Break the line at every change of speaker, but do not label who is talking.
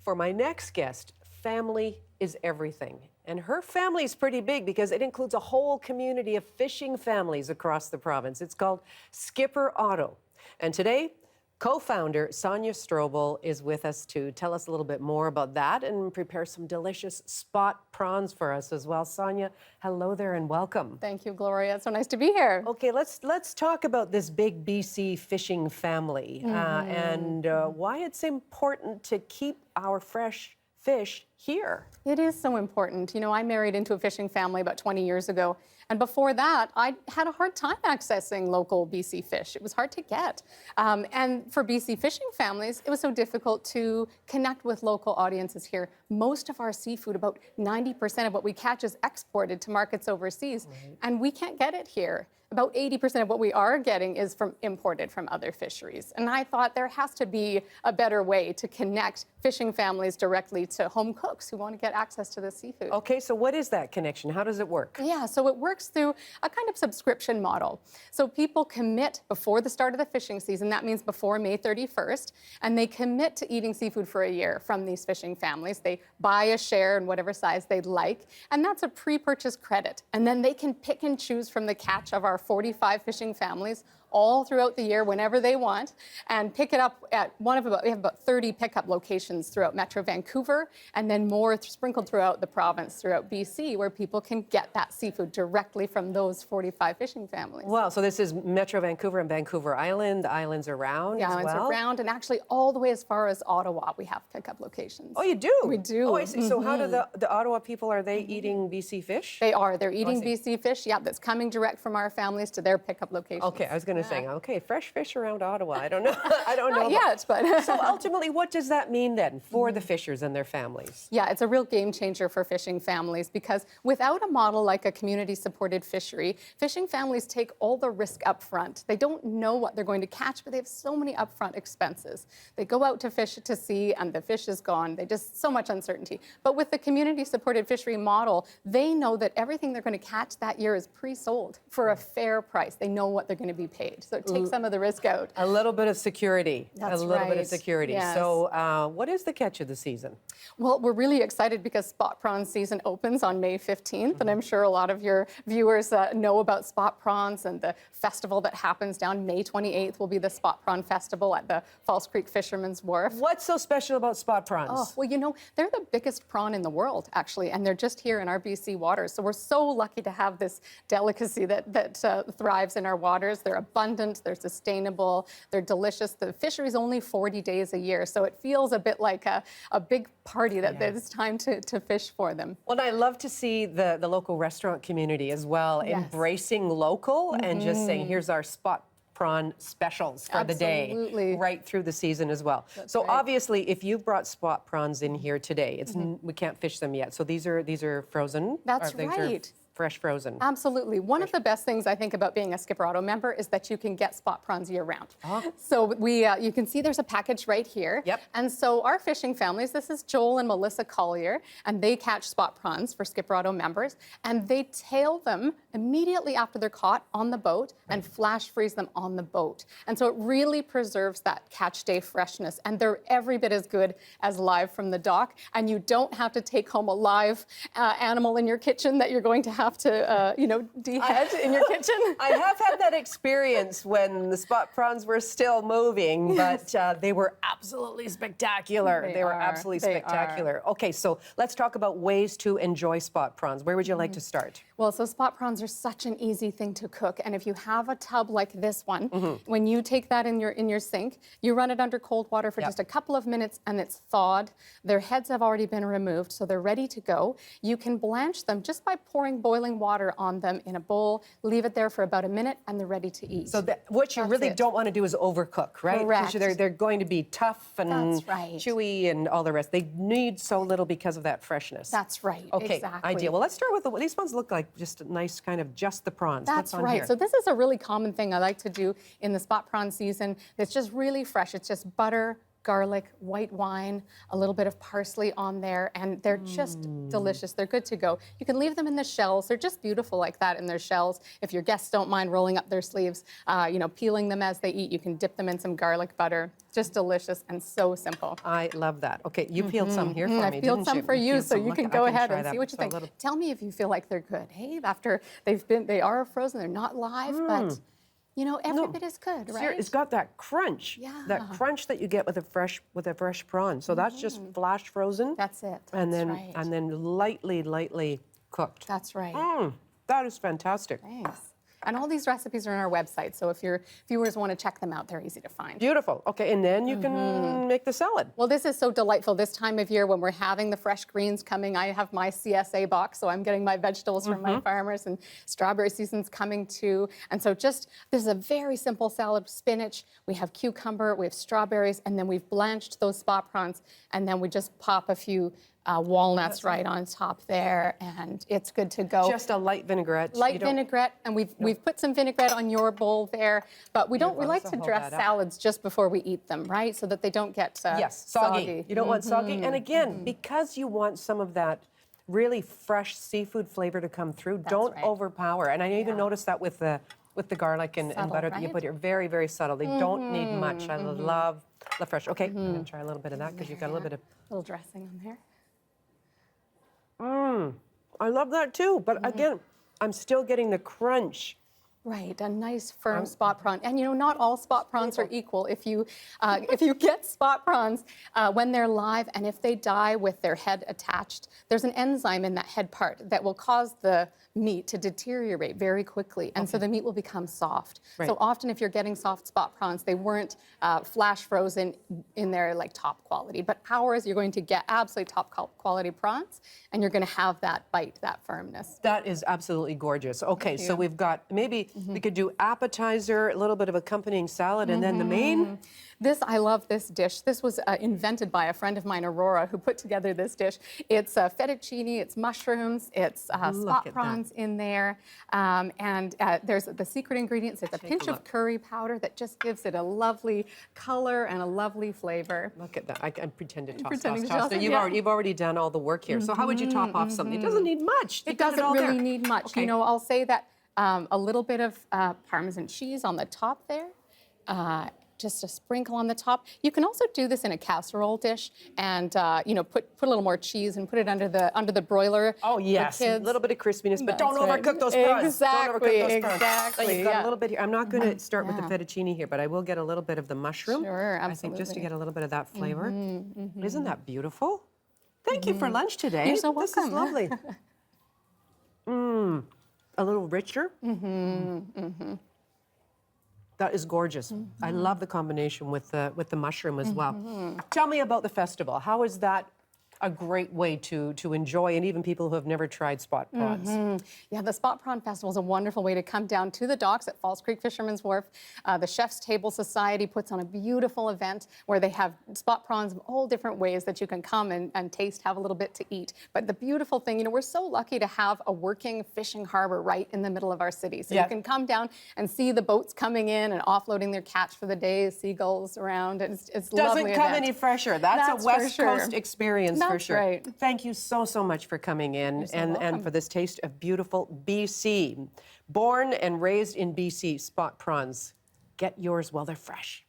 For my next guest, family is everything. And her family is pretty big because it includes a whole community of fishing families across the province. It's called Skipper Otto. And today, co-founder Sonia Strobel is with us to tell us a little bit more about that and prepare some delicious spot prawns for us as well. Sonia, hello there and welcome.
Thank you, Gloria. It's so nice to be here.
Okay, let's talk about this big BC fishing family and why it's important to keep our fresh fish here.
It is so important. You know, I married into a fishing family about 20 years ago. And before that, I had a hard time accessing local BC fish. It was hard to get. And for BC fishing families, it was so difficult to connect with local audiences here. Most of our seafood, about 90% of what we catch, is exported to markets overseas. Right. And we can't get it here. About 80% of what we are getting is imported from other fisheries. And I thought there has to be a better way to connect fishing families directly to home cooks who want to get access to the seafood.
Okay, so what is that connection? How does it work?
Yeah, so it works through a kind of subscription model. So people commit before the start of the fishing season, that means before May 31st, and they commit to eating seafood for a year from these fishing families. They buy a share in whatever size they'd like, and that's a pre-purchase credit. And then they can pick and choose from the catch of our 45 fishing families all throughout the year whenever they want, and pick it up at we have about 30 pickup locations throughout Metro Vancouver, and then more sprinkled throughout the province, throughout BC, where people can get that seafood directly from those 45 fishing families.
Wow, so this is Metro Vancouver and Vancouver Island, the islands around
as well? The islands around, and actually all the way as far as Ottawa, we have pickup locations.
Oh, you do?
We do.
Oh, I see. So how do the Ottawa people, are they eating BC fish?
They are. They're eating BC fish, yeah, that's coming direct from our families to their pickup locations.
Okay, I was going to say, okay, fresh fish around Ottawa. I don't know. I don't know.
Not yet, but...
So ultimately, what does that mean then for the fishers and their families?
Yeah, it's a real game changer for fishing families because without a model like a community-supported fishery, fishing families take all the risk up front. They don't know what they're going to catch, but they have so many upfront expenses. They go out to fish to sea and the fish is gone. They just so much uncertainty. But with the community-supported fishery model, they know that everything they're going to catch that year is pre-sold for a fair price. They know what they're going to be paid. So it takes some of the risk out.
A little bit of security.
That's
a little
right.
bit of security.
Yes.
So what is the catch of the season?
Well, we're really excited because spot prawn season opens on May 15th, and I'm sure a lot of your viewers know about spot prawns and the festival that happens down May 28th will be the Spot Prawn Festival at the False Creek Fisherman's Wharf.
What's so special about spot prawns?
Oh, well, you know, they're the biggest prawn in the world, actually, and they're just here in our BC waters. So we're so lucky to have this delicacy that thrives in our waters. They're abundant, they're sustainable, they're delicious. The fishery's only 40 days a year, so it feels a bit like a big party that it's time to fish for them.
Well, I love to see the local restaurant community as well, embracing local and just saying, here's our spot prawn specials for the day, right through the season as well.
That's
so
right.
Obviously, if you brought spot prawns in here today, we can't fish them yet. So these are frozen.
That's right.
Fresh frozen.
Absolutely. One of the best things I think about being a Skipper Otto member is that you can get spot prawns year-round. So you can see there's a package right here.
Yep.
And so our fishing families, this is Joel and Melissa Collier, and they catch spot prawns for Skipper Otto members, and they tail them immediately after they're caught on the boat and flash freeze them on the boat. And so it really preserves that catch day freshness, and they're every bit as good as live from the dock, and you don't have to take home a live animal in your kitchen that you're going to have to, dehead in your kitchen.
I have had that experience when the spot prawns were still moving, but they were absolutely spectacular. They were absolutely spectacular. Okay, so let's talk about ways to enjoy spot prawns. Where would you like to start?
Well, so spot prawns are such an easy thing to cook, and if you have a tub like this one, when you take that in your sink, you run it under cold water for just a couple of minutes, and it's thawed. Their heads have already been removed, so they're ready to go. You can blanch them just by pouring boiling water on them in a bowl, leave it there for about a minute, and they're ready to eat.
So what you really don't want to do is overcook, right?
Correct.
They're going to be tough and
right.
chewy and all the rest. They need so little because of that freshness.
That's right.
Okay,
exactly.
ideal. Well, let's start with these ones look like just a nice kind of just the prawns.
That's
What's on
right.
here?
So this is a really common thing I like to do in the spot prawn season. It's just really fresh. It's just butter, garlic, white wine, a little bit of parsley on there, and they're just delicious. They're good to go. You can leave them in the shells. They're just beautiful like that in their shells. If your guests don't mind rolling up their sleeves, peeling them as they eat, you can dip them in some garlic butter. Just delicious and so simple.
I love that. Okay, you peeled some here for me,
I peeled
didn't
some
you?
for you,
peeled
so
some.
you
Look,
can
I
go ahead
try
and
that.
see what you
So a
think.
little-
Tell me if you feel like they're good. Hey, after they are frozen, they're not live, but every bit is good, right?
It's got that crunch.
Yeah.
That crunch that you get with a fresh prawn. So that's just flash frozen.
That's it.
and
That's
then
right.
and then lightly cooked.
That's right.
That is fantastic.
Thanks. And all these recipes are on our website, so if your viewers want to check them out, they're easy to find.
Beautiful. Okay, and then you can make the salad.
Well, this is so delightful this time of year when we're having the fresh greens coming. I have my CSA box, so I'm getting my vegetables from my farmers, and strawberry season's coming too. And so this is a very simple salad: spinach, we have cucumber, we have strawberries, and then we've blanched those spot prawns, and then we just pop a few walnuts right on top there, and it's good to go.
Just a light vinaigrette.
Light
You don't-
vinaigrette, and we've put some vinaigrette on your bowl there, but we like
so
to
hold
dress
that up.
salads just before we eat them, right? So that they don't get
Yes, soggy. You don't want soggy. And again, because you want some of that really fresh seafood flavor to come through, don't
right.
overpower. And I even noticed that with the garlic and
Subtle,
butter that you
right?
put here. Very, very subtle. They don't need much. I love the fresh. Okay, I'm going to try a little bit of that because you've got a little bit of...
little dressing on there.
I love that too. But again, I'm still getting the crunch.
Right, a nice firm spot prawn, and not all spot prawns are equal. If you get spot prawns when they're live, and if they die with their head attached, there's an enzyme in that head part that will cause the meat to deteriorate very quickly, and so the meat will become soft.
Right.
So often, if you're getting soft spot prawns, they weren't flash frozen in their top quality. But ours, you're going to get absolutely top quality prawns, and you're going to have that bite, that firmness.
That is absolutely gorgeous. Okay, so we've got maybe we could do appetizer, a little bit of accompanying salad, and then the main.
I love this dish. This was invented by a friend of mine, Aurora, who put together this dish. It's fettuccine, it's mushrooms, it's spot
at
prawns in there, and there's the secret ingredients. It's a pinch of curry powder that just gives it a lovely color and a lovely flavor.
Look at that. I pretend to toss,
pretending to
toss.
toss
So
it,
you've
yeah.
already done all the work here. So how would you top off something? It doesn't need much. You
It
got
doesn't
all
really
there.
need much.
Okay.
I'll say that a little bit of Parmesan cheese on the top there. Just a sprinkle on the top. You can also do this in a casserole dish, and put a little more cheese and put it under the broiler.
Oh yes,
The
a
kids.
little bit of crispiness, but
That's
don't
right.
overcook those prawns.
Exactly,
Don't overcook those prawns.
exactly,
You've got
yeah.
a little bit here. I'm not going to start with the fettuccine here, but I will get a little bit of the mushroom.
Sure,
I think just to
absolutely.
get a little bit of that flavor. Isn't that beautiful? Thank you for lunch today.
You're so
This is
welcome.
lovely. A little richer. That is gorgeous. I love the combination with the mushroom as well. Tell me about the festival. How is that a great way to enjoy, and even people who have never tried spot prawns?
Yeah, the Spot Prawn Festival is a wonderful way to come down to the docks at Falls Creek Fisherman's Wharf. The Chef's Table Society puts on a beautiful event where they have spot prawns of all different ways that you can come and taste, have a little bit to eat. But the beautiful thing, we're so lucky to have a working fishing harbor right in the middle of our city. So
Yeah.
you can come down and see the boats coming in and offloading their catch for the day, seagulls around. It's
Doesn't
lovely
come
event.
any fresher. That's
That's
a
for
West
sure.
Coast experience for
That's
sure.
right.
Thank you so much for coming in
so
and
welcome.
for this taste of beautiful BC. Born and raised in BC, spot prawns. Get yours while they're fresh.